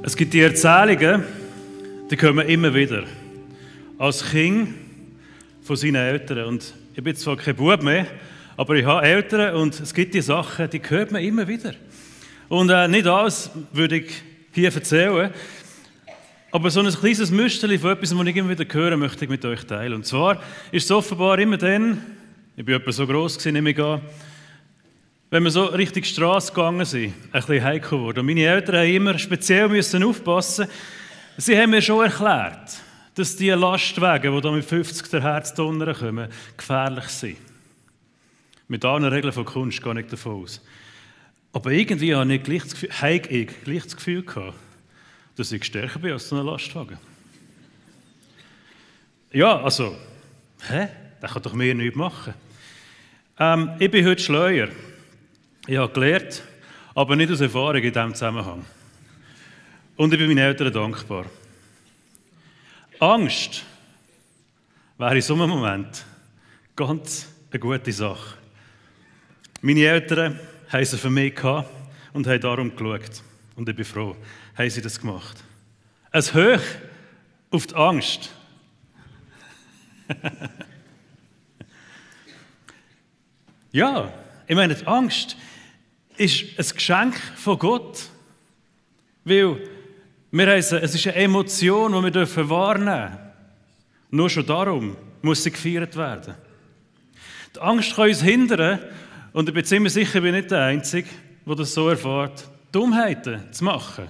Es gibt die Erzählungen, die kommen immer wieder. Als Kind von seinen Eltern. Und ich bin zwar kein Bub mehr, aber ich habe Eltern und es gibt die Sachen, die hört man immer wieder. Und nicht alles würde ich hier erzählen, aber so ein kleines Müsterchen von etwas, das ich immer wieder höre, möchte ich mit euch teilen. Und zwar ist es offenbar immer dann, ich bin etwa so gross gewesen, nehme ich an, wenn wir so Richtung Strasse gegangen sind, ein bisschen heikel geworden. Und meine Eltern haben immer speziell müssen aufpassen. Sie haben mir schon erklärt, dass die Lastwagen, die da mit 50 der Herztonnen kommen, gefährlich sind. Mit allen Regeln von Kunst gehe ich davon aus. Aber irgendwie habe ich gleich das Gefühl gehabt, dass ich stärker bin als so ein Lastwagen. Ja, also, das kann doch mir nichts machen. Ich bin heute schleuer. Ich habe gelernt, aber nicht aus Erfahrung in diesem Zusammenhang. Und ich bin meinen Eltern dankbar. Angst wäre in so einem Moment ganz eine gute Sache. Meine Eltern haben sie für mich gehabt und haben darum geschaut. Und ich bin froh, haben sie das gemacht. Ein Hoch auf die Angst. Ja, ich meine, die Angst ist ein Geschenk von Gott. Weil es ist eine Emotion, die wir wahrnehmen dürfen. Nur schon darum muss sie gefeiert werden. Die Angst kann uns hindern, und ich bin ziemlich sicher, ich bin nicht der Einzige, der das so erfährt, Dummheiten zu machen.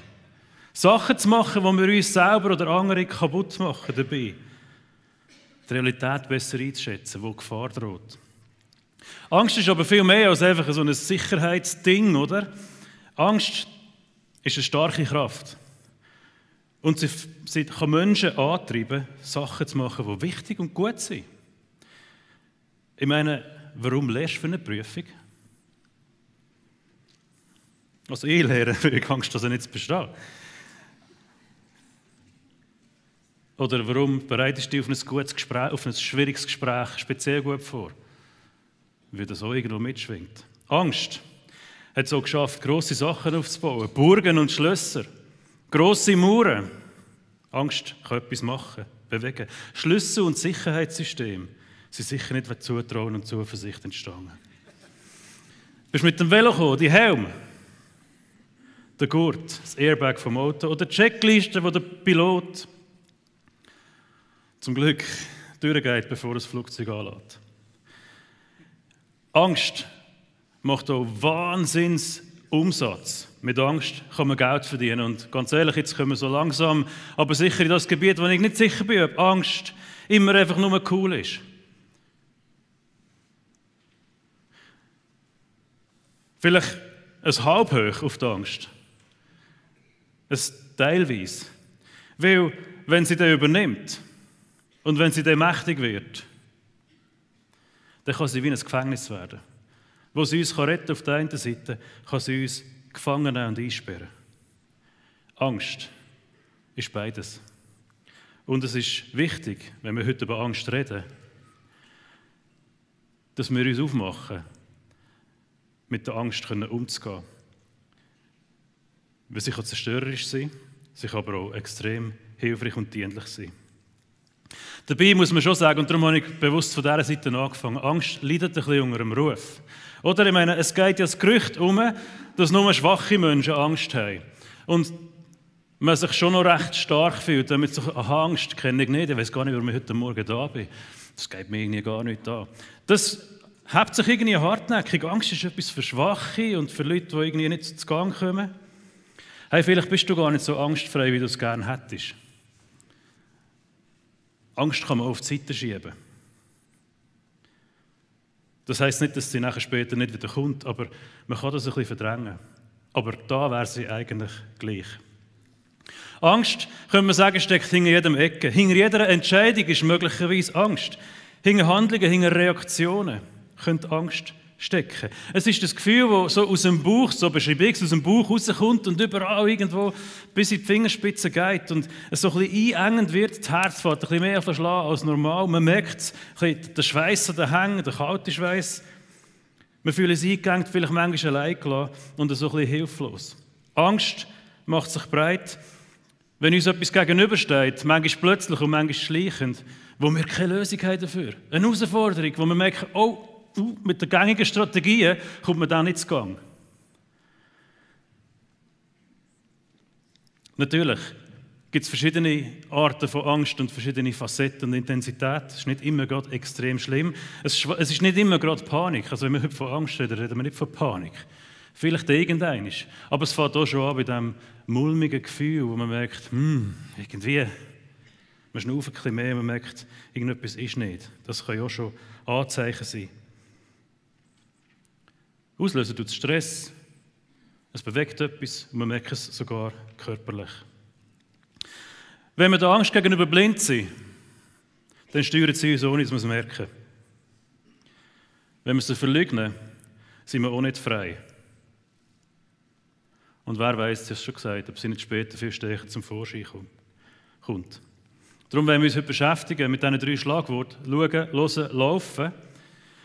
Sachen zu machen, die wir uns selber oder andere kaputt machen dabei. Die Realität besser einzuschätzen, wo Gefahr droht. Angst ist aber viel mehr als einfach so ein Sicherheitsding, oder? Angst ist eine starke Kraft. Und sie kann Menschen antreiben, Sachen zu machen, die wichtig und gut sind. Ich meine, warum lernst du für eine Prüfung? Also ich lehre, weil ich Angst, dass er nicht zu bestehen. Oder warum bereitest du dich auf ein gutes Gespräch, auf ein schwieriges Gespräch speziell gut vor? Weil das auch irgendwo mitschwingt. Angst hat es auch geschafft, grosse Sachen aufzubauen. Burgen und Schlösser. Grosse Mauern. Angst kann etwas machen, bewegen. Schlüssel und Sicherheitssystem sind sicher nicht mit Zutrauen und Zuversicht entstanden. Du bist mit dem Velo gekommen, die Helm, der Gurt, das Airbag vom Auto oder die Checkliste, die der Pilot zum Glück durchgeht, bevor das Flugzeug anlässt. Angst macht auch Wahnsinnsumsatz. Mit Angst kann man Geld verdienen. Und ganz ehrlich, jetzt kommen wir so langsam, aber sicher in das Gebiet, wo ich nicht sicher bin, ob Angst immer einfach nur cool ist. Vielleicht ein halb hoch auf die Angst. Ein teilweise. Weil, wenn sie den übernimmt und wenn sie dann mächtig wird, dann kann sie wie ein Gefängnis werden. Wo sie uns retten auf der einen Seite, kann sie uns gefangen nehmen und einsperren. Angst ist beides. Und es ist wichtig, wenn wir heute über Angst reden, dass wir uns aufmachen, mit der Angst umzugehen. Weil sie kann zerstörerisch sein, sie kann aber auch extrem hilfreich und dienlich sein. Dabei muss man schon sagen, und darum habe ich bewusst von dieser Seite angefangen, Angst leidet ein bisschen unter dem Ruf. Oder ich meine, es geht ja das Gerücht um, dass nur schwache Menschen Angst haben. Und man sich schon noch recht stark fühlt, damit sich Angst kenne ich nicht, ich weiß gar nicht, warum ich heute Morgen da bin. Das geht mir irgendwie gar nicht an. Das hebt sich irgendwie hartnäckig. Angst ist etwas für Schwache und für Leute, die irgendwie nicht zu Gang kommen. Hey, vielleicht bist du gar nicht so angstfrei, wie du es gerne hättest. Angst kann man auf die Seite schieben. Das heisst nicht, dass sie nachher später nicht wieder kommt, aber man kann das ein bisschen verdrängen. Aber da wäre sie eigentlich gleich. Angst, können wir sagen, steckt hinter jedem Ecke. Hinter jeder Entscheidung ist möglicherweise Angst. Hinter Handlungen, hinter Reaktionen könnte Angst stecken. Es ist das Gefühl, das so aus dem Bauch, so beschreibe ich es, aus dem Bauch rauskommt und überall irgendwo bis in die Fingerspitze geht und es so ein bisschen einengend wird, das Herz fährt ein bisschen mehr verschlagen als normal. Man merkt es, der Schweiß an den Hängen, der kalte Schweiß. Man fühlt sich eingegangen, vielleicht manchmal allein gelassen und so ein bisschen hilflos. Angst macht sich breit Wenn uns etwas gegenübersteht, manchmal plötzlich und manchmal schleichend, wo wir keine Lösung haben dafür. Eine Herausforderung, wo wir merken, oh, mit den gängigen Strategien kommt man da nicht zu Gang. Natürlich gibt es verschiedene Arten von Angst und verschiedene Facetten und Intensität. Es ist nicht immer gerade extrem schlimm. Es ist nicht immer gerade Panik. Also wenn wir heute von Angst reden, reden wir nicht von Panik. Vielleicht irgendein. Aber es fängt auch schon an bei diesem mulmigen Gefühl, wo man merkt, irgendwie, man schnauft ein bisschen mehr, man merkt, irgendetwas ist nicht. Das kann ja auch schon Anzeichen sein. Auslösen tut es Stress, es bewegt etwas und man merkt es sogar körperlich. Wenn wir der Angst gegenüber blind sind, dann steuert sie uns ohne, dass wir es merken. Wenn wir sie verleugnen, sind wir auch nicht frei. Und wer weiß, du hast es schon gesagt, ob sie nicht später viel stärker zum Vorschein kommt. Darum wollen wir uns heute beschäftigen mit diesen 3 Schlagworten: schauen, hören, laufen.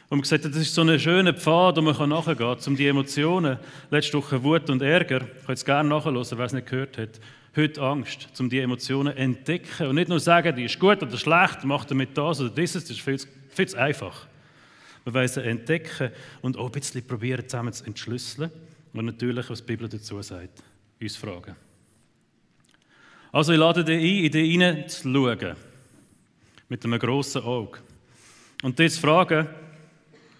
Und wir gesagt haben, das ist so ein schöner Pfad, wo man nachgehen kann, um die Emotionen, letzte Woche Wut und Ärger, ich kann es gerne nachhören, wer es nicht gehört hat, heute Angst, um die Emotionen zu entdecken und nicht nur sagen, die ist gut oder schlecht, mach damit das oder dieses, das ist viel zu einfach. Wir wollen sie entdecken und auch ein bisschen probieren, zusammen zu entschlüsseln und natürlich, was die Bibel dazu sagt, uns fragen. Also ich lade dich ein, in dich hinein zu schauen, mit einem grossen Auge. Und dich zu fragen,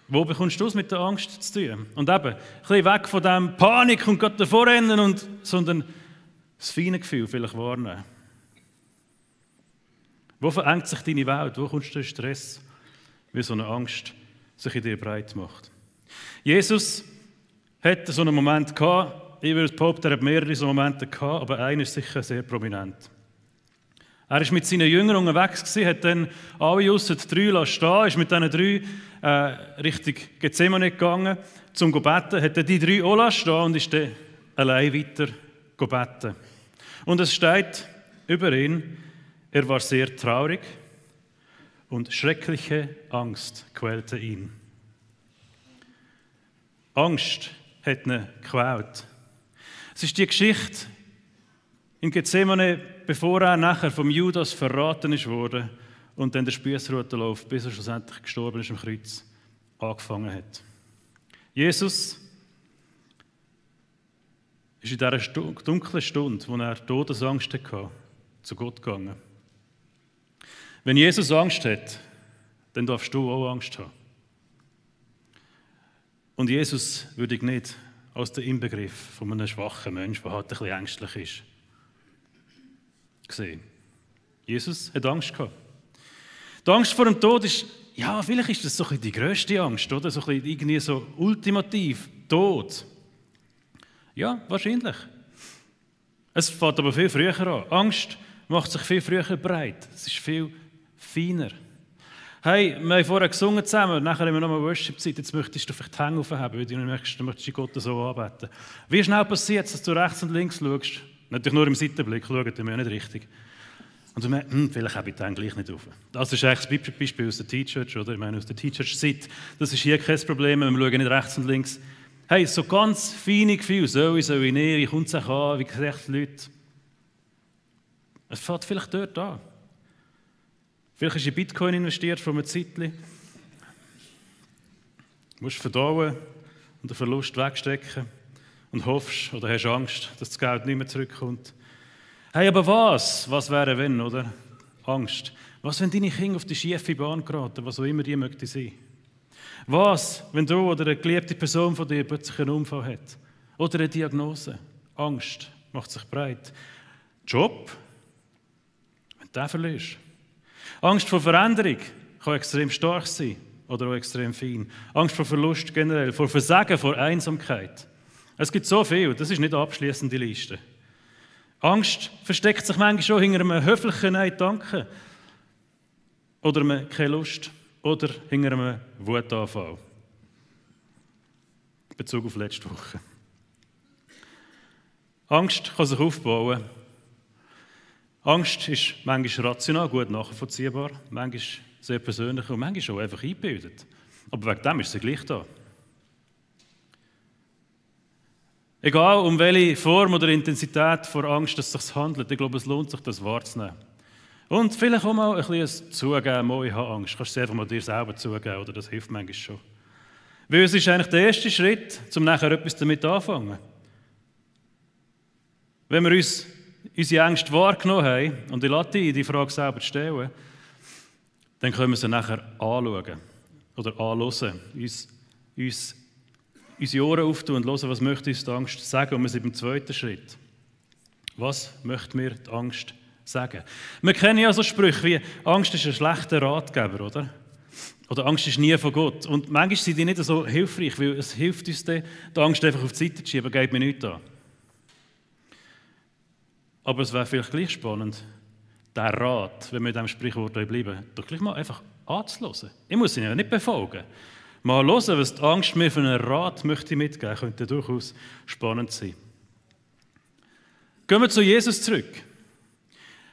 wo bekommst du es mit der Angst zu tun? Und eben, ein bisschen weg von dem Panik und gerade davor rennen, sondern das feine Gefühl vielleicht wahrnehmen. Wo verengt sich deine Welt? Wo kommst du in Stress, wie so eine Angst sich in dir breit macht? Jesus hatte so einen Moment gehabt. Ich würde behaupten, er hat mehrere so Momente gehabt, aber einer ist sicher sehr prominent. Er war mit seinen Jüngern unterwegs, hat dann alle ausser 3 stehen, ist mit diesen 3 Richtung Gethsemane gegangen, zum beten, hat dann die 3 auch stehen und ist dann allein weiter beten. Und es steht über ihn, er war sehr traurig und schreckliche Angst quälte ihn. Angst hat ihn gequält. Es ist die Geschichte in Gethsemane, bevor er nachher vom Judas verraten ist worden und dann der Spiessrutenlauf, bis er schlussendlich gestorben ist am Kreuz, angefangen hat. Jesus ist in dieser dunklen Stunde, wo er Todesangst hatte, zu Gott gegangen. Wenn Jesus Angst hat, dann darfst du auch Angst haben. Und Jesus würde ich nicht als der Inbegriff von einem schwachen Menschen, der halt ein bisschen ängstlich ist, sehen. Jesus hat Angst gehabt. Die Angst vor dem Tod ist, ja, vielleicht ist das so ein bisschen die grösste Angst, oder? So ein bisschen irgendwie so ultimativ, Tod. Ja, wahrscheinlich. Es fängt aber viel früher an. Angst macht sich viel früher breit. Es ist viel feiner. Hey, wir haben vorher gesungen zusammen, nachher haben wir nochmal Worship-Zeit, jetzt möchtest du vielleicht die Hände aufheben, weil du möchtest Gott so anbeten. Wie schnell passiert es, dass du rechts und links schaust? Natürlich nur im Seitenblick, schauen wir ja nicht richtig. Und du merkst, vielleicht habe ich die Hände gleich nicht auf. Das ist eigentlich das Beispiel aus der T-Church, oder? Ich meine, aus der T-Church-Zeit. Das ist hier kein Problem, wir schauen nicht rechts und links. Hey, so ganz feine Gefühle, soll ich nicht, wie kommt es an, wie sehen die Leute? Es fängt vielleicht dort an. Vielleicht hast du in Bitcoin investiert vor einem Zeitchen. Du musst verdauen und den Verlust wegstecken und hoffst oder hast Angst, dass das Geld nicht mehr zurückkommt. Hey, aber was? Was wäre wenn, oder? Angst. Was, wenn deine Kinder auf die schiefe Bahn geraten, was auch immer die möchte sein? Was, wenn du oder eine geliebte Person von dir plötzlich einen Unfall hat? Oder eine Diagnose? Angst macht sich breit. Job? Wenn du den verlierst. Angst vor Veränderung kann extrem stark sein oder auch extrem fein. Angst vor Verlust generell, vor Versagen, vor Einsamkeit. Es gibt so viel, das ist nicht eine abschliessende Liste. Angst versteckt sich manchmal schon hinter einem höflichen Nein, danke. Oder einem keine Lust. Oder hinter einem Wutanfall. In Bezug auf letzte Woche. Angst kann sich aufbauen. Angst ist manchmal rational, gut nachvollziehbar, manchmal sehr persönlich und manchmal auch einfach eingebildet. Aber wegen dem ist sie gleich da. Egal, um welche Form oder Intensität vor Angst es sich handelt, ich glaube, es lohnt sich, das wahrzunehmen. Und vielleicht auch mal ein bisschen zugeben, mal, ich habe Angst. Kannst du es einfach mal dir selber zugeben, oder das hilft manchmal schon. Weil es ist eigentlich der erste Schritt, um nachher etwas damit anzufangen. Wenn wir uns unsere Ängste wahrgenommen haben, und ich lasse dich die Frage selber stellen, dann können wir sie nachher anschauen oder anhören, uns unsere Ohren auftun und hören, was möchte uns die Angst sagen. Und wir sind beim zweiten Schritt. Was möchte mir die Angst sagen? Wir kennen ja so Sprüche wie, Angst ist ein schlechter Ratgeber, oder? Oder Angst ist nie von Gott. Und manchmal sind die nicht so hilfreich, weil es hilft uns dann, die Angst einfach auf die Seite zu schieben, geht mir nichts an. Aber es wäre vielleicht gleich spannend, den Rat, wenn wir in diesem Sprichwort bleiben, doch gleich mal einfach anzuhören. Ich muss ihn ja nicht befolgen. Mal hören, was die Angst mir für einen Rat möchte mitgeben, könnte durchaus spannend sein. Gehen wir zu Jesus zurück.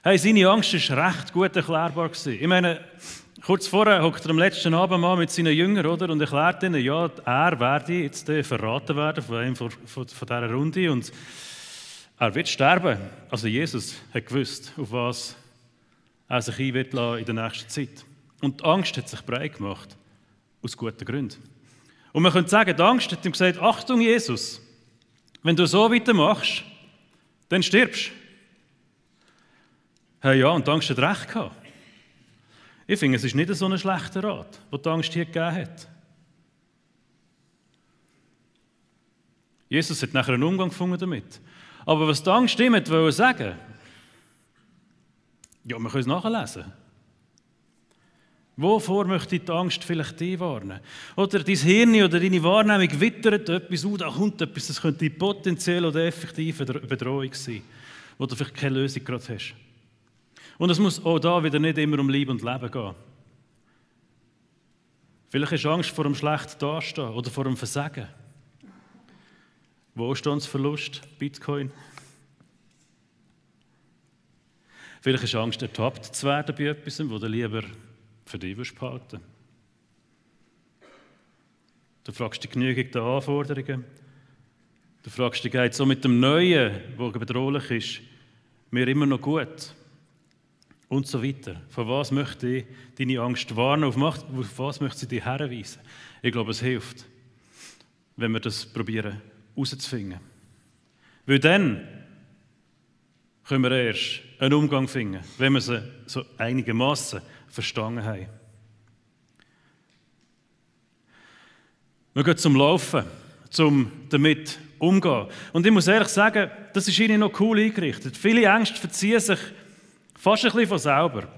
Hey, seine Angst war recht gut erklärbar. Ich meine, kurz vorher hockt er am letzten Abend mal mit seinen Jüngern, oder? Und erklärt ihnen, ja, er werde jetzt verraten werden von einem von dieser Runde und er wird sterben. Also Jesus hat gewusst, auf was er sich ein wird lassen in der nächsten Zeit. Und die Angst hat sich breit gemacht, aus guten Gründen. Und man könnte sagen, die Angst hat ihm gesagt, Achtung Jesus, wenn du so weitermachst, dann stirbst du. Hey, ja, und die Angst hat recht gehabt. Ich finde, es ist nicht so ein schlechter Rat, den die Angst hier gegeben hat. Jesus hat nachher einen Umgang gefunden damit. Aber was die Angst ihm wollte sagen, ja, wir können es nachlesen. Wovor möchte die Angst vielleicht dich warnen? Oder dein Hirn oder deine Wahrnehmung wittert etwas, da kommt etwas, das könnte potenziell oder effektiv eine Bedrohung sein, wo du vielleicht keine Lösung gerade hast. Und es muss auch da wieder nicht immer um Leben und Leben gehen. Vielleicht hast du Angst vor einem schlechten Dastehen oder vor einem Versagen. Wohlstandsverlust, Bitcoin. Vielleicht hast du Angst, ertappt zu werden bei etwas, wo du lieber für dich behalten willst. Du fragst dich genügend der Anforderungen. Du fragst dich, geht es so mit dem Neuen, das bedrohlich ist, mir immer noch gut? Und so weiter. Von was möchte ich deine Angst warnen? Auf was möchte sie dich herweisen? Ich glaube, es hilft, wenn wir das probieren herauszufinden. Weil dann können wir erst einen Umgang finden, wenn wir sie so einigermaßen verstanden haben. Wir gehen zum Laufen, um damit umzugehen. Und ich muss ehrlich sagen, das ist ihnen noch cool eingerichtet. Viele Ängste verziehen sich fast ein bisschen von selber.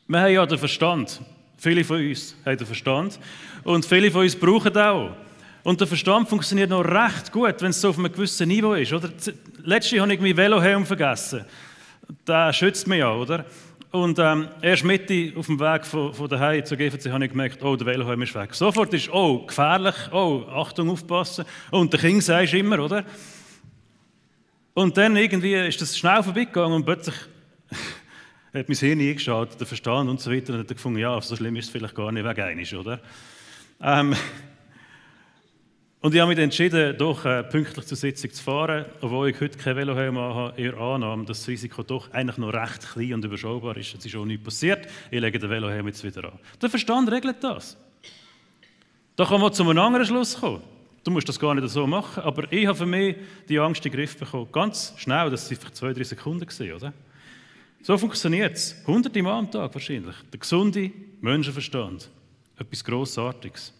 Wir haben ja den Verstand. Viele von uns haben den Verstand. Und viele von uns brauchen den auch. Und der Verstand funktioniert noch recht gut, wenn es so auf einem gewissen Niveau ist. Oder? Letztens habe ich meinen Velohelm vergessen. Der schützt mich ja, oder? Und erst Mitte auf dem Weg von daheim zur GVC habe ich gemerkt, oh, der Velohelm ist weg. Sofort ist, oh, gefährlich, oh, Achtung, aufpassen. Und der King sagst du immer, oder? Und dann irgendwie ist das schnell vorbeigegangen und plötzlich hat mein Hirn eingeschaltet, der Verstand und so weiter. Und hat er gefunden, ja, so schlimm ist es vielleicht gar nicht, wegen einiges, oder? Und ich habe mich entschieden, doch pünktlich zur Sitzung zu fahren, obwohl ich heute kein Velohelm habe, eher Annahme, dass das Risiko doch eigentlich noch recht klein und überschaubar ist. Es ist auch nichts passiert, ich lege den Velohelm jetzt wieder an. Der Verstand regelt das. Da kann man zu einem anderen Schluss kommen. Du musst das gar nicht so machen, aber ich habe für mich die Angst in den Griff bekommen. Ganz schnell, das waren vielleicht 2-3 Sekunden gewesen, oder? So funktioniert es. Hunderte Mal am Tag wahrscheinlich. Der gesunde Menschenverstand. Etwas Grossartiges.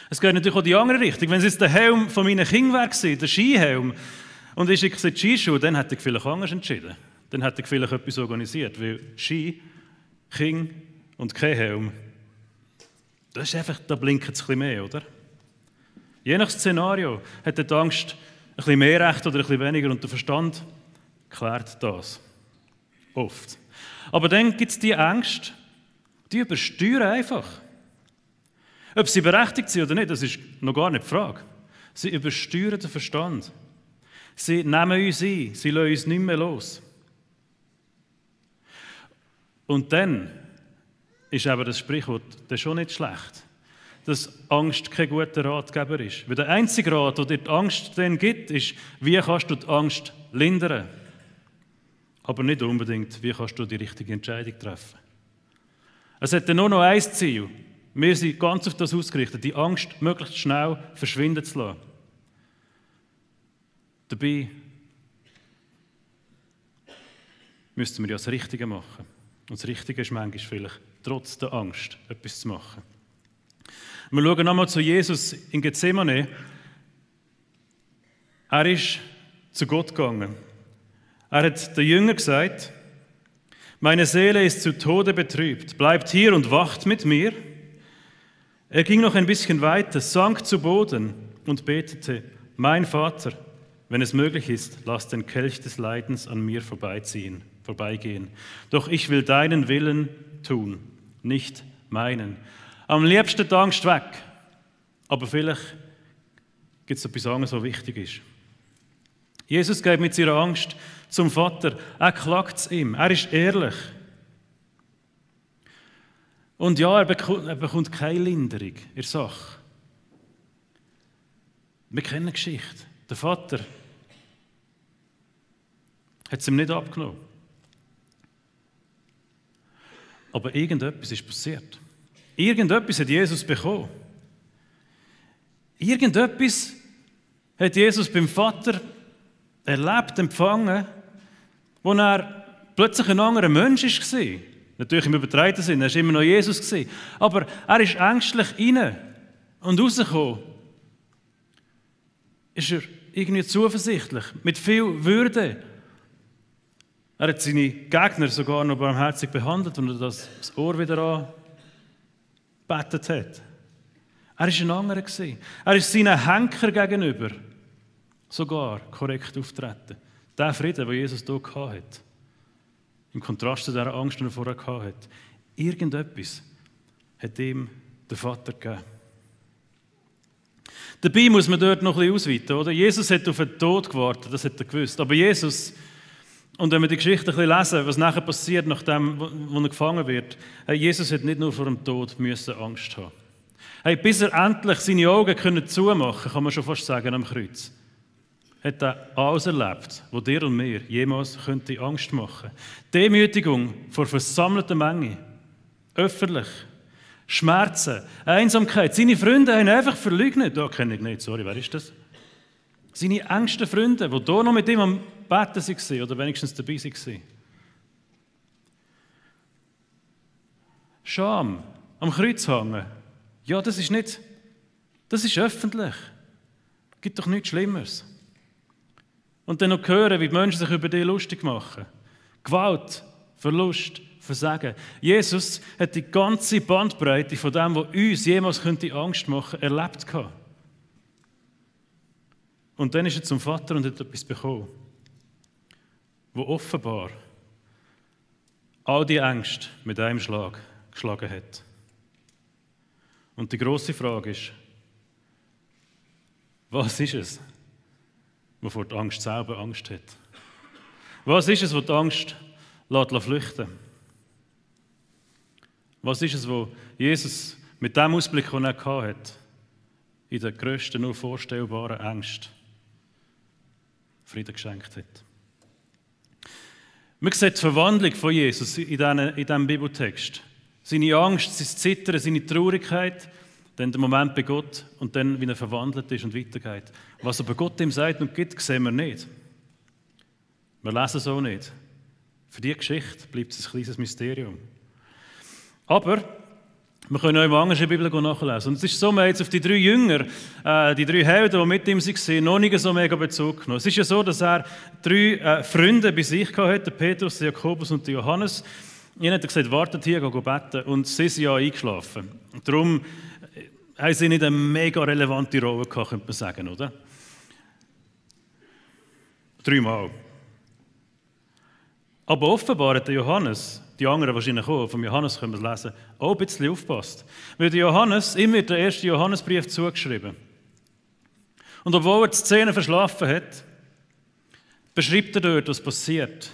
Es geht natürlich auch in die andere Richtung. Wenn es jetzt der Helm von meinen Kindern wäre, der Skihelm, und ich schicke sie die Skischuhe, dann hätte ich vielleicht anders entschieden. Dann hätte ich vielleicht etwas organisiert, weil Ski, Kind und kein Helm, das ist einfach, da blinkt es ein bisschen mehr, oder? Je nach Szenario hat die Angst ein bisschen mehr Recht oder ein bisschen weniger und der Verstand klärt das. Oft. Aber dann gibt es die Ängste, die übersteuern einfach. Ob sie berechtigt sind oder nicht, das ist noch gar nicht die Frage. Sie übersteuern den Verstand. Sie nehmen uns ein, sie lassen uns nicht mehr los. Und dann ist aber das Sprichwort schon nicht schlecht. dass Angst kein guter Ratgeber ist. Weil der einzige Rat, den dir die Angst dann gibt, ist, wie kannst du die Angst lindern? Aber nicht unbedingt, wie kannst du die richtige Entscheidung treffen. Es hat dann nur noch ein Ziel. Wir sind ganz auf das ausgerichtet, die Angst möglichst schnell verschwinden zu lassen. Dabei müssten wir ja das Richtige machen. Und das Richtige ist manchmal vielleicht, trotz der Angst, etwas zu machen. Wir schauen nochmal zu Jesus in Gethsemane. Er ist zu Gott gegangen. Er hat den Jüngern gesagt, meine Seele ist zu Tode betrübt, bleibt hier und wacht mit mir. Er ging noch ein bisschen weiter, sank zu Boden und betete, mein Vater, wenn es möglich ist, lass den Kelch des Leidens an mir vorbeigehen. Doch ich will deinen Willen tun, nicht meinen. Am liebsten die Angst weg, aber vielleicht gibt es etwas anderes, was wichtig ist. Jesus geht mit seiner Angst zum Vater, er klagt es ihm, er ist ehrlich. Und ja, er bekommt keine Linderung in der Sache. Wir kennen die Geschichte. Der Vater hat es ihm nicht abgenommen. Aber irgendetwas ist passiert. Irgendetwas hat Jesus bekommen. Irgendetwas hat Jesus beim Vater erlebt, empfangen, wo er plötzlich ein anderer Mensch war. Natürlich im übertragenen Sinne, er war immer noch Jesus. Aber er ist ängstlich rein und rausgekommen. Ist er irgendwie zuversichtlich, mit viel Würde. Er hat seine Gegner sogar noch barmherzig behandelt und er das Ohr wieder angebettet hat. Er war ein anderer. Er ist seinen Henker gegenüber sogar korrekt auftreten. Der Frieden, den Jesus hier hatte. Im Kontrast zu dieser Angst, die er vorher hatte. Irgendetwas hat ihm der Vater gegeben. Dabei muss man dort noch ein bisschen ausweiten. Oder? Jesus hat auf den Tod gewartet, das hat er gewusst. Aber Jesus, und wenn wir die Geschichte ein bisschen lesen, was nachher passiert, nachdem wo er gefangen wird, Jesus hat nicht nur vor dem Tod Angst haben. Bis er endlich seine Augen zumachen konnte, kann man schon fast sagen, am Kreuz, hat er alles erlebt, was dir und mir jemals könnte Angst machen könnte. Demütigung vor versammelter Menge, öffentlich, Schmerzen, Einsamkeit. Seine Freunde haben einfach verleugnet. Da kenne ich nicht, sorry, wer ist das? Seine engsten Freunde, die hier noch mit ihm am Beten waren oder wenigstens dabei waren. Scham, am Kreuz hängen. Ja, das ist öffentlich. Es gibt doch nichts Schlimmeres. Und dann noch hören, wie die Menschen sich über dich lustig machen. Gewalt, Verlust, Versagen. Jesus hat die ganze Bandbreite von dem, was uns jemals Angst machen könnte, erlebt. Und dann ist er zum Vater und hat etwas bekommen, wo offenbar all die Ängste mit einem Schlag geschlagen hat. Und die grosse Frage ist, was ist es, wovor die Angst selber Angst hat? Was ist es, was die Angst flüchten lässt? Was ist es, was Jesus mit dem Ausblick, den er hatte, in den grössten nur vorstellbaren Ängsten Frieden geschenkt hat? Man sieht die Verwandlung von Jesus in diesem Bibeltext. Seine Angst, sein Zittern, seine Traurigkeit, dann der Moment bei Gott und dann, wie er verwandelt ist und weitergeht. Was aber Gott ihm sagt und gibt, sehen wir nicht. Wir lesen es auch nicht. Für diese Geschichte bleibt es ein kleines Mysterium. Aber wir können auch in der anderen Bibel nachlesen. Und es ist so, wir haben jetzt auf die 3 Jünger, die 3 Helden, die mit ihm waren, noch nicht so mega Bezug genommen. Es ist ja so, dass er 3 Freunde bei sich hatte, Petrus, Jakobus und Johannes. Ihnen hat er gesagt, wartet hier, geh beten. Und sie sind ja eingeschlafen. Und darum haben sie nicht eine mega relevante Rolle gehabt, könnte man sagen, oder? 3 Mal. Aber offenbar hat der Johannes, die anderen wahrscheinlich auch, vom Johannes können wir es lesen, auch ein bisschen aufgepasst. Weil der Johannes, ihm wird der erste Johannesbrief zugeschrieben. Und obwohl er die Szene verschlafen hat, beschreibt er dort, was passiert,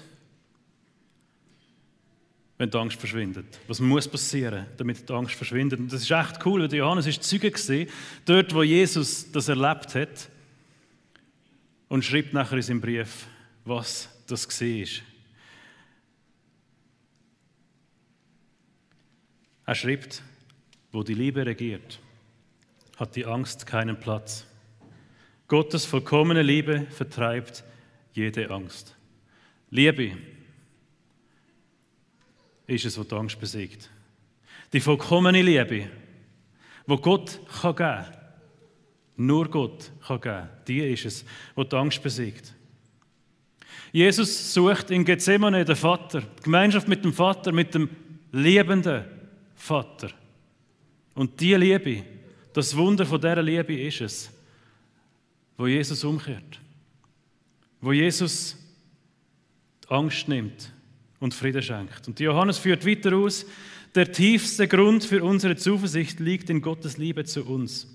wenn die Angst verschwindet. Was muss passieren, damit die Angst verschwindet? Und das ist echt cool, weil Johannes war Zeuge gewesen, dort, wo Jesus das erlebt hat, und schreibt nachher in seinem Brief, was das war. Er schreibt, wo die Liebe regiert, hat die Angst keinen Platz. Gottes vollkommene Liebe vertreibt jede Angst. Liebe ist es, was die Angst besiegt. Die vollkommene Liebe, die Gott geben kann, nur Gott kann geben, die ist es, was die Angst besiegt. Jesus sucht in Gethsemane den Vater, die Gemeinschaft mit dem Vater, mit dem liebenden Vater. Und diese Liebe, das Wunder von dieser Liebe ist es, wo Jesus umkehrt. Wo Jesus die Angst nimmt und Frieden schenkt. Und Johannes führt weiter aus, der tiefste Grund für unsere Zuversicht liegt in Gottes Liebe zu uns.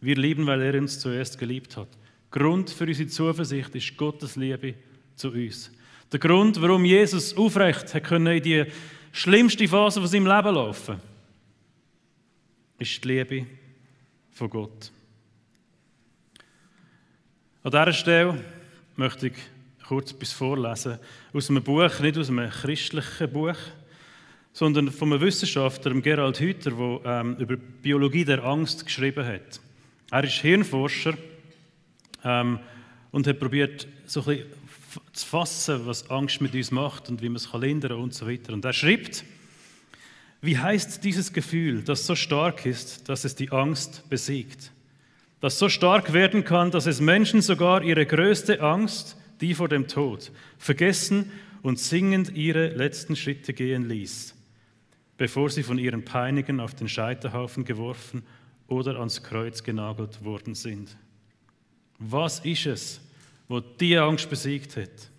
Wir lieben, weil er uns zuerst geliebt hat. Grund für unsere Zuversicht ist Gottes Liebe zu uns. Der Grund, warum Jesus aufrecht hat können in die schlimmste Phase von seinem Leben laufen, ist die Liebe von Gott. An dieser Stelle möchte ich kurz etwas vorlesen aus einem Buch, nicht aus einem christlichen Buch, sondern von einem Wissenschaftler, Gerald Hüther, der über die Biologie der Angst geschrieben hat. Er ist Hirnforscher und hat probiert, so ein bisschen zu fassen, was Angst mit uns macht und wie man es lindern kann und so weiter. Und er schreibt, wie heißt dieses Gefühl, das so stark ist, dass es die Angst besiegt? Das so stark werden kann, dass es Menschen sogar ihre größte Angst, die vor dem Tod, vergessen und singend ihre letzten Schritte gehen ließ, bevor sie von ihren Peinigern auf den Scheiterhaufen geworfen oder ans Kreuz genagelt worden sind. Was ist es, wo die Angst besiegt hat?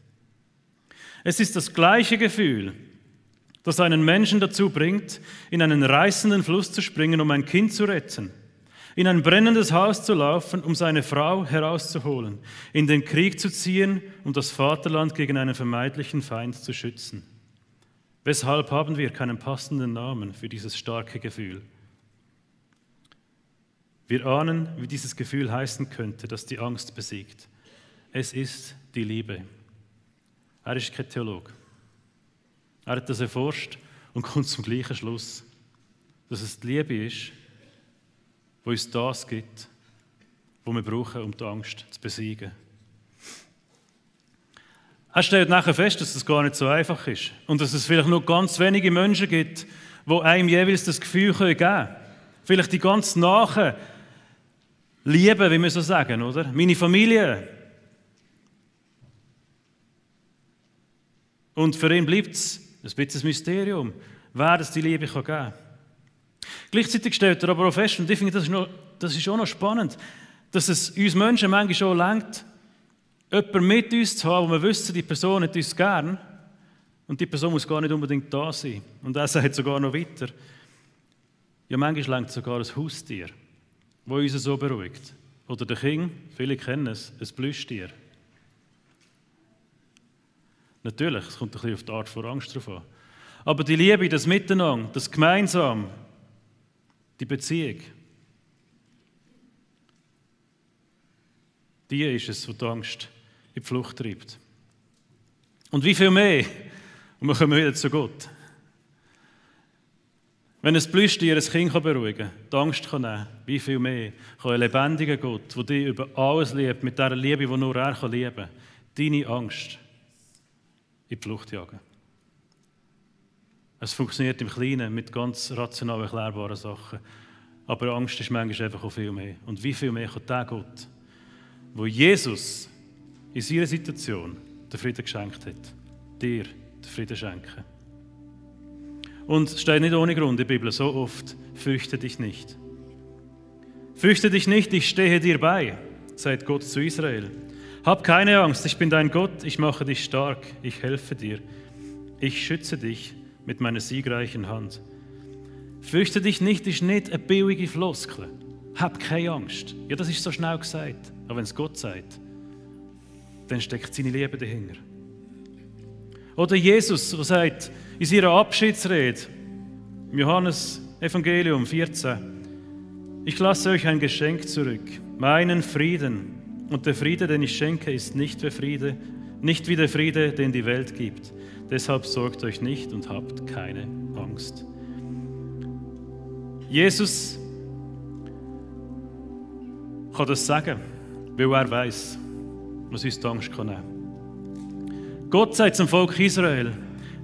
Es ist das gleiche Gefühl, das einen Menschen dazu bringt, in einen reißenden Fluss zu springen, um ein Kind zu retten, in ein brennendes Haus zu laufen, um seine Frau herauszuholen, in den Krieg zu ziehen, um das Vaterland gegen einen vermeintlichen Feind zu schützen. Weshalb haben wir keinen passenden Namen für dieses starke Gefühl? Wir ahnen, wie dieses Gefühl heißen könnte, das die Angst besiegt. Es ist die Liebe. Er ist kein Theologe. Er hat das erforscht und kommt zum gleichen Schluss, dass es die Liebe ist, die uns das gibt, was wir brauchen, um die Angst zu besiegen. Er stellt nachher fest, dass es gar nicht so einfach ist und dass es vielleicht nur ganz wenige Menschen gibt, die einem jeweils das Gefühl geben können. Vielleicht die ganz nahen Liebe, wie wir so sagen, oder? Meine Familie. Und für ihn bleibt es ein bisschen ein Mysterium, wer das die Liebe geben kann. Gleichzeitig stellt er aber auch fest, und ich finde, das ist auch noch spannend, dass es uns Menschen manchmal schon reicht, jemanden mit uns zu haben, wo wir wissen, die Person hat uns gern und die Person muss gar nicht unbedingt da sein. Und er sagt sogar noch weiter, ja, manchmal reicht sogar ein Haustier, das uns so beruhigt. Oder der Kind, viele kennen es, ein Plüschtier. Natürlich, es kommt ein bisschen auf die Art von Angst drauf an. Aber die Liebe, das Miteinander, das Gemeinsam, die Beziehung, die ist es, was die Angst in die Flucht treibt. Und wie viel mehr, und wir kommen wieder zu Gott. Wenn ein Plüschtier ein Kind beruhigen kann, die Angst kann nehmen, wie viel mehr kann ein lebendiger Gott, der dich über alles liebt, mit dieser Liebe, die nur er lieben kann, deine Angst in die Flucht jagen. Es funktioniert im Kleinen mit ganz rational erklärbaren Sachen. Aber Angst ist manchmal einfach auch viel mehr. Und wie viel mehr kann der Gott, wo Jesus in seiner Situation den Frieden geschenkt hat, dir den Frieden schenken. Und es steht nicht ohne Grund in der Bibel so oft, fürchte dich nicht. Fürchte dich nicht, ich stehe dir bei, sagt Gott zu Israel. Hab keine Angst, ich bin dein Gott, ich mache dich stark, ich helfe dir. Ich schütze dich mit meiner siegreichen Hand. Fürchte dich nicht ist nicht eine billige Floskel. Hab keine Angst. Ja, das ist so schnell gesagt. Aber wenn es Gott sagt, dann steckt seine Liebe dahinter. Oder Jesus, der sagt in seiner Abschiedsrede, im Johannes Evangelium 14, ich lasse euch ein Geschenk zurück, meinen Frieden. Und der Friede, den ich schenke, ist nicht wie der Friede, den die Welt gibt. Deshalb sorgt euch nicht und habt keine Angst. Jesus kann das sagen, weil er weiß, was uns die Angst kann nehmen. Gott sagt zum Volk Israel,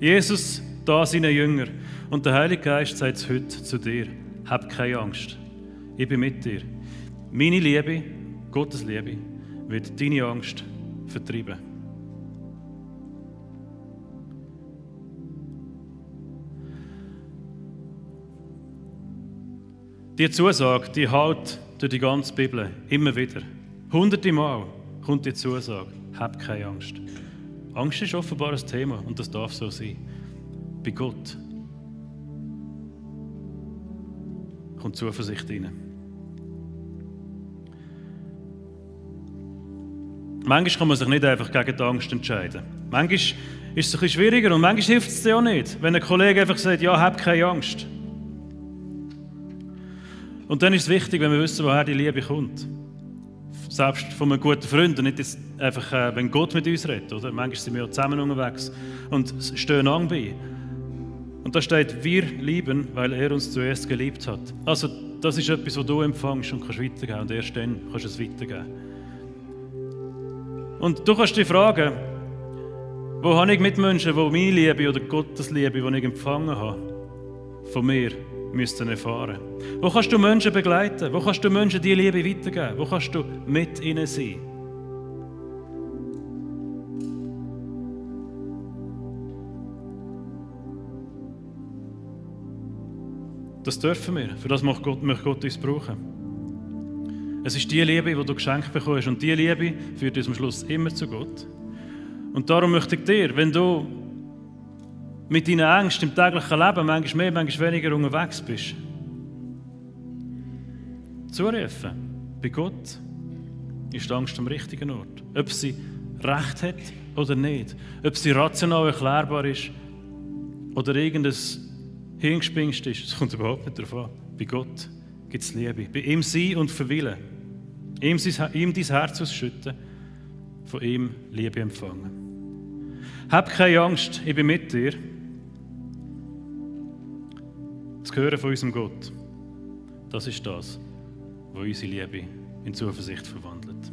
Jesus da seinen Jünger und der Heilige Geist sagt es heute zu dir, hab keine Angst, ich bin mit dir. Meine Liebe, Gottes Liebe, wird deine Angst vertreiben. Die Zusage, die hält durch die ganze Bibel immer wieder. Hunderte Mal kommt die Zusage, hab keine Angst. Angst ist offenbar ein Thema und das darf so sein. Bei Gott kommt Zuversicht rein. Manchmal kann man sich nicht einfach gegen die Angst entscheiden. Manchmal ist es ein bisschen schwieriger und manchmal hilft es dir auch nicht, wenn ein Kollege einfach sagt, ja, hab keine Angst. Und dann ist es wichtig, wenn wir wissen, woher die Liebe kommt. Selbst von einem guten Freund und nicht einfach, wenn Gott mit uns redet. Oder? Manchmal sind wir ja zusammen unterwegs und stehen an bei. Und da steht, wir lieben, weil er uns zuerst geliebt hat. Also das ist etwas, was du empfängst und kannst weitergeben. Und erst dann kannst du es weitergeben. Und du kannst dich fragen, wo habe ich Mitmenschen, die meine Liebe oder Gottes Liebe, die ich empfangen habe, von mir müssten erfahren. Wo kannst du Menschen begleiten? Wo kannst du Menschen diese Liebe weitergeben? Wo kannst du mit ihnen sein? Das dürfen wir. Für das möchte Gott uns brauchen. Es ist die Liebe, die du geschenkt bekommst. Und diese Liebe führt uns am Schluss immer zu Gott. Und darum möchte ich dir, wenn du mit deinen Ängsten im täglichen Leben manchmal mehr, manchmal weniger unterwegs bist, zurufen, bei Gott ist die Angst am richtigen Ort. Ob sie Recht hat oder nicht, ob sie rational erklärbar ist oder irgendein Hirngespinst ist, das kommt überhaupt nicht darauf an. Bei Gott gibt es Liebe. Bei ihm sein und verweilen. Ihm dein Herz ausschütten, von ihm Liebe empfangen. Hab keine Angst, ich bin mit dir. Das Hören von unserem Gott, das ist das, was unsere Liebe in Zuversicht verwandelt.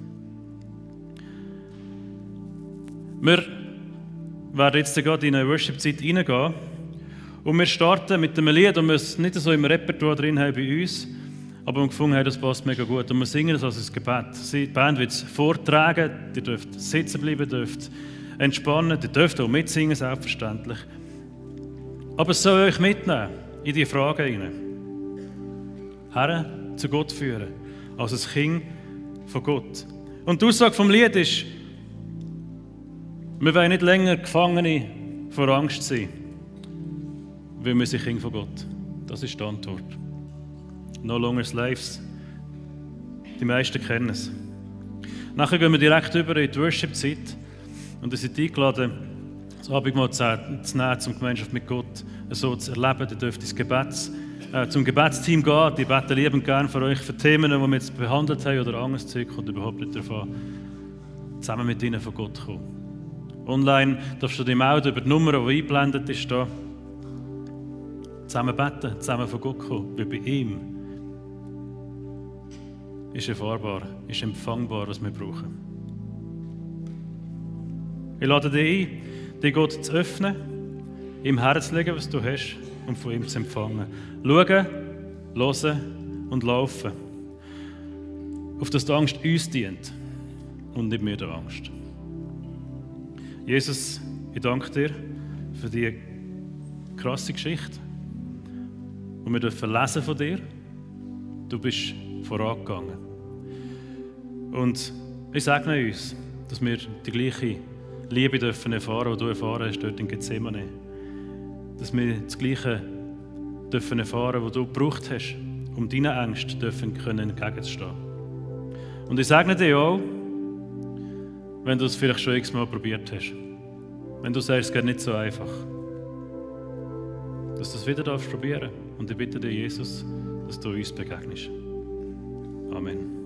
Wir werden jetzt gerade in eine Worship-Zeit hineingehen und wir starten mit einem Lied, und wir es nicht so im Repertoire drin haben bei uns, aber wir gefunden haben, das passt mega gut. Und wir singen das als ein Gebet. Die Band wird es vortragen, ihr dürft sitzen bleiben, dürft entspannen, ihr dürft auch mitsingen, selbstverständlich. Aber es soll euch mitnehmen in die Fragen hinein. Her zu Gott führen, als ein Kind von Gott. Und die Aussage vom Lied ist, wir wollen nicht länger Gefangene vor Angst sein, weil wir sind Kind von Gott. Das ist die Antwort. No longer slaves. Die meisten kennen es. Nachher gehen wir direkt über in die Worship-Zeit und ihr seid eingeladen, das Abendmahl zu nehmen, um Gemeinschaft mit Gott so zu erleben. Ihr dürft zum Gebetsteam gehen, die beten liebend gerne für euch für Themen, die wir jetzt behandelt haben oder anderes Zeug, kommt überhaupt nicht davon, zusammen mit ihnen von Gott kommen. Online darfst du dich melden über die Nummer, die eingeblendet ist, da. Zusammen beten, zusammen von Gott kommen, weil bei ihm ist erfahrbar, ist empfangbar, was wir brauchen. Ich lade dich ein, dir Gott zu öffnen, ihm herzulegen, was du hast, und von ihm zu empfangen. Schauen, hören und laufen. Auf dass die Angst uns dient und nicht mehr der Angst. Jesus, ich danke dir für diese krasse Geschichte. Und wir dürfen lesen von dir. Du bist vorangegangen. Und ich segne uns, dass wir die gleiche Liebe dürfen erfahren, die du erfahren hast dort in Gethsemane. Dass wir das Gleiche dürfen erfahren, was du gebraucht hast, um deinen Ängsten entgegenzustehen. Und ich segne dir auch, wenn du es vielleicht schon x-mal probiert hast. Wenn du sagst, es geht nicht so einfach, dass du es wieder probieren darfst. Und ich bitte dich, Jesus, dass du uns begegnest. Amen.